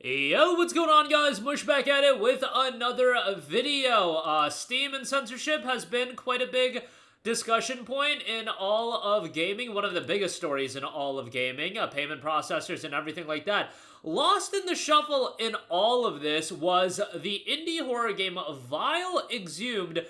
Yo, what's going on, guys? Mush back at it with another video. Steam and censorship has been quite a big discussion point in all of gaming. One of the biggest stories in all of gaming, payment processors and everything like that. Lost in the shuffle in all of this was the indie horror game Vile Exumed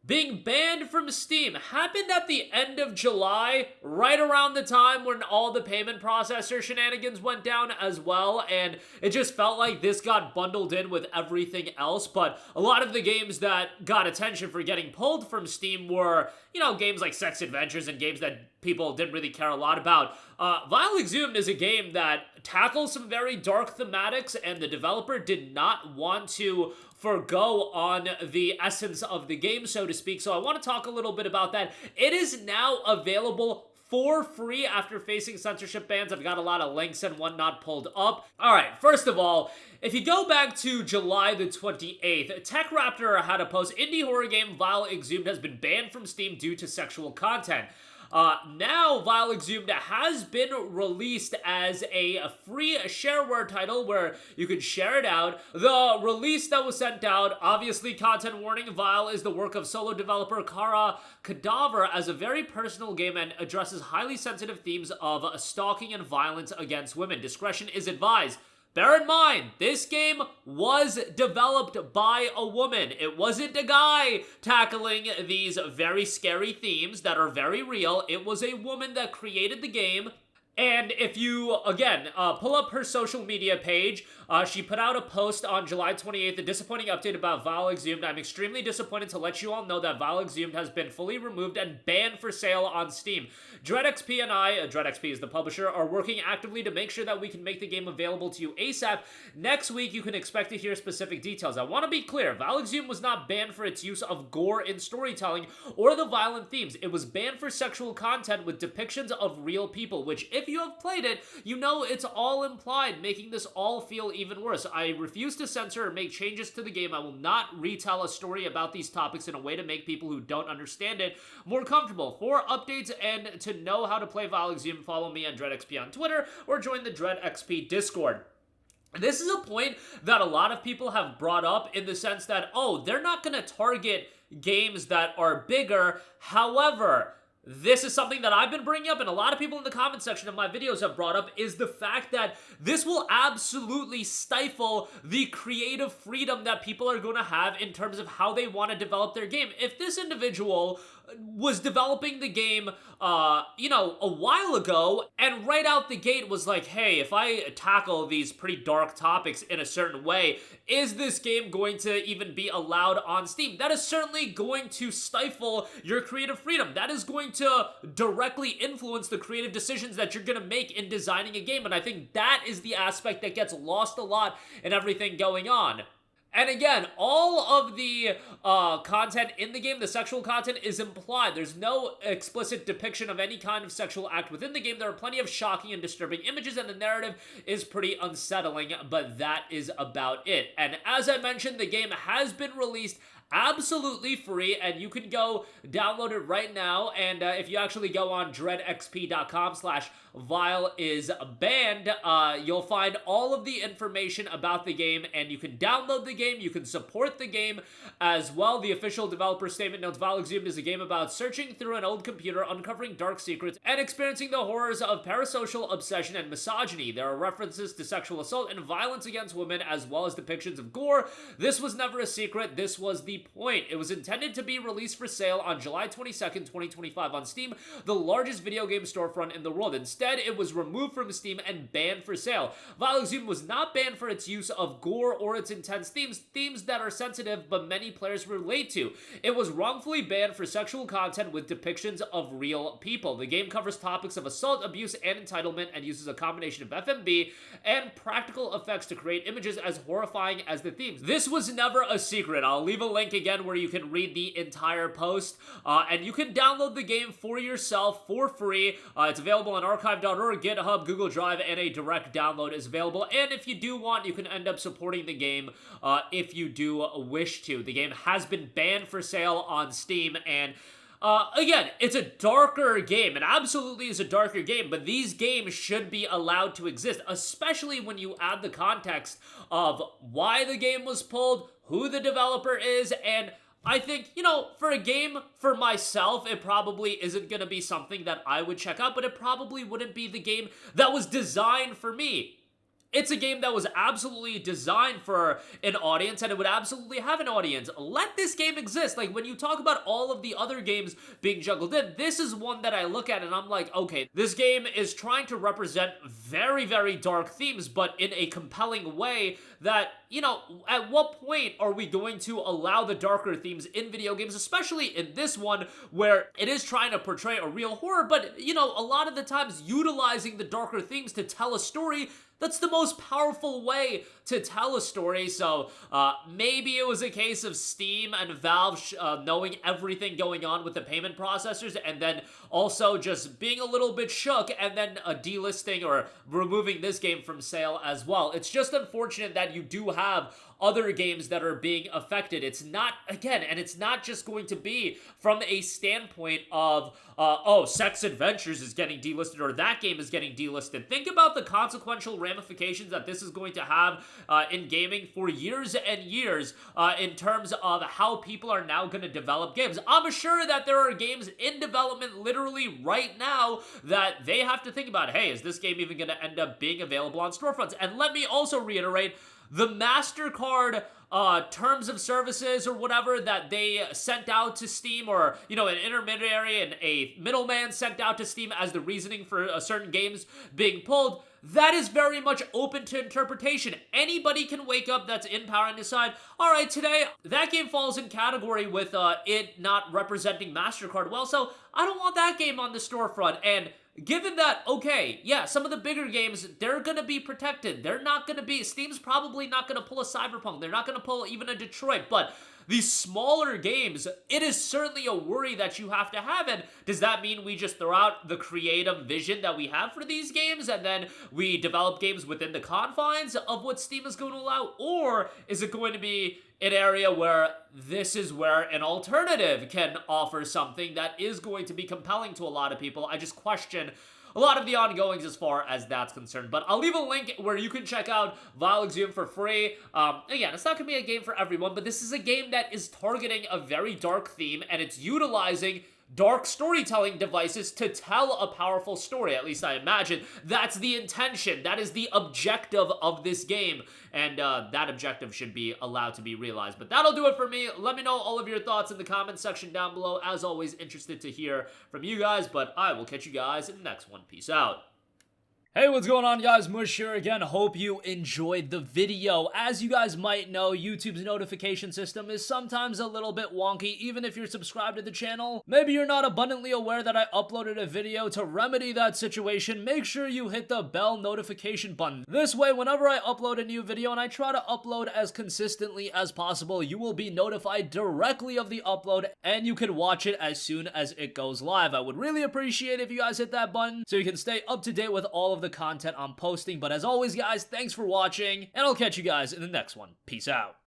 being banned from Steam. Happened at the end of July, right around the time when all the payment processor shenanigans went down as well, and it just felt like this got bundled in with everything else. But a lot of the games that got attention for getting pulled from Steam were, games like Sex Adventures and games that people didn't really care a lot about. Vile Exhumed is a game that tackles some very dark thematics, and the developer did not want to forgo on the essence of the game, so to speak. So I want to talk a little bit about that. It is now available for free after facing censorship bans. I've got a lot of links and whatnot pulled up. Alright, first of all, if you go back to July the 28th, TechRaptor had a post, indie horror game Vile Exhumed has been banned from Steam due to sexual content. Now, Vile Exhumed has been released as a free shareware title where you can share it out. The release that was sent out, obviously content warning, Vile is the work of solo developer Kara Cadaver as a very personal game and addresses highly sensitive themes of stalking and violence against women. Discretion is advised. Bear in mind, this game was developed by a woman. It wasn't a guy tackling these very scary themes that are very real. It was a woman that created the game. And if you, again, pull up her social media page, she put out a post on July 28th, a disappointing update about Vile Exhumed. I'm extremely disappointed to let you all know that Vile Exhumed has been fully removed and banned for sale on Steam. DreadXP and I, DreadXP is the publisher, are working actively to make sure that we can make the game available to you ASAP. Next week, you can expect to hear specific details. I want to be clear, Vile Exhumed was not banned for its use of gore in storytelling or the violent themes. It was banned for sexual content with depictions of real people, which, if you have played it, you know it's all implied, making this all feel even worse. I refuse to censor or make changes to the game. I will not retell a story about these topics in a way to make people who don't understand it more comfortable. For updates and to know how to play Vile Exhumed, follow me on DreadXP on Twitter or join the DreadXP Discord. This is a point that a lot of people have brought up in the sense that, oh, they're not going to target games that are bigger. However, this is something that I've been bringing up and a lot of people in the comment section of my videos have brought up, is the fact that this will absolutely stifle the creative freedom that people are going to have in terms of how they want to develop their game. If this individual was developing the game, a while ago, and right out the gate was like, hey, if I tackle these pretty dark topics in a certain way, is this game going to even be allowed on Steam? That is certainly going to stifle your creative freedom. That is going to directly influence the creative decisions that you're going to make in designing a game, and I think that is the aspect that gets lost a lot in everything going on. And again, all of the content in the game, the sexual content, is implied. There's no explicit depiction of any kind of sexual act within the game. There are plenty of shocking and disturbing images, and the narrative is pretty unsettling, but that is about it. And as I mentioned, the game has been released absolutely free, and you can go download it right now. And if you actually go on dreadxp.com/vileisbanned, you'll find all of the information about the game, and you can download the game, you can support the game as well. The official developer statement notes Vile Exhumed is a game about searching through an old computer, uncovering dark secrets, and experiencing the horrors of parasocial obsession and misogyny. There are references to sexual assault and violence against women, as well as depictions of gore. This was never a secret. This was the point. It was intended to be released for sale on July 22nd, 2025 on Steam, the largest video game storefront in the world. Instead, it was removed from Steam and banned for sale. Vile Exhumed was not banned for its use of gore or its intense themes that are sensitive but many players relate to. It was wrongfully banned for sexual content with depictions of real people. The game covers topics of assault, abuse, and entitlement, and uses a combination of FMV and practical effects to create images as horrifying as the themes. This was never a secret. I'll leave a link again where you can read the entire post, and you can download the game for yourself for free. It's available on archive.org, GitHub, Google Drive, and a direct download is available. And if you do want, you can end up supporting the game if you do wish to. The game has been banned for sale on Steam, and Again, it's a darker game. It absolutely is a darker game, but these games should be allowed to exist, especially when you add the context of why the game was pulled, who the developer is, and I think, you know, for a game for myself, it probably isn't going to be something that I would check out, but it probably wouldn't be the game that was designed for me. It's a game that was absolutely designed for an audience, and it would absolutely have an audience. Let this game exist. Like, when you talk about all of the other games being juggled in, this is one that I look at and I'm like, okay, this game is trying to represent very, very dark themes, but in a compelling way that, you know, at what point are we going to allow the darker themes in video games, especially in this one where it is trying to portray a real horror, but, you know, a lot of the times utilizing the darker themes to tell a story. That's the most powerful way to tell a story, so maybe it was a case of Steam and Valve knowing everything going on with the payment processors and then also just being a little bit shook and then delisting or removing this game from sale as well. It's just unfortunate that you do have other games that are being affected. It's not, again, and it's not just going to be from a standpoint of, oh, Sex Adventures is getting delisted or that game is getting delisted. Think about the consequential ramifications that this is going to have in gaming for years and years in terms of how people are now going to develop games. I'm sure that there are games in development literally right now that they have to think about, hey, is this game even going to end up being available on storefronts? And let me also reiterate, the MasterCard terms of services or whatever that they sent out to Steam, or, you know, an intermediary and a middleman sent out to Steam as the reasoning for certain games being pulled, that is very much open to interpretation. Anybody can wake up that's in power and decide, all right, today that game falls in category with it not representing MasterCard well, so I don't want that game on the storefront. And given that, okay, yeah, some of the bigger games, they're going to be protected. They're not going to be, Steam's probably not going to pull a Cyberpunk. They're not going to pull even a Detroit, but these smaller games, it is certainly a worry that you have to have. And does that mean we just throw out the creative vision that we have for these games and then we develop games within the confines of what Steam is going to allow? Or is it going to be an area where this is where an alternative can offer something that is going to be compelling to a lot of people? I just question a lot of the ongoings as far as that's concerned. But I'll leave a link where you can check out Vile Exumed for free. Again, it's not going to be a game for everyone, but this is a game that is targeting a very dark theme, and it's utilizing dark storytelling devices to tell a powerful story. At least I imagine that's the intention. That is the objective of this game, and that objective should be allowed to be realized. But that'll do it for me. Let me know all of your thoughts in the comments section down below. As always, interested to hear from you guys, but I will catch you guys in the next one. Peace out. Hey, what's going on, guys? Mush here again. Hope you enjoyed the video. As you guys might know, YouTube's notification system is sometimes a little bit wonky, even if you're subscribed to the channel. Maybe you're not abundantly aware that I uploaded a video. To remedy that situation, make sure you hit the bell notification button. This way, whenever I upload a new video, and I try to upload as consistently as possible, you will be notified directly of the upload, and you can watch it as soon as it goes live. I would really appreciate if you guys hit that button so you can stay up to date with all of the content I'm posting. But as always, guys, thanks for watching, and I'll catch you guys in the next one. Peace out.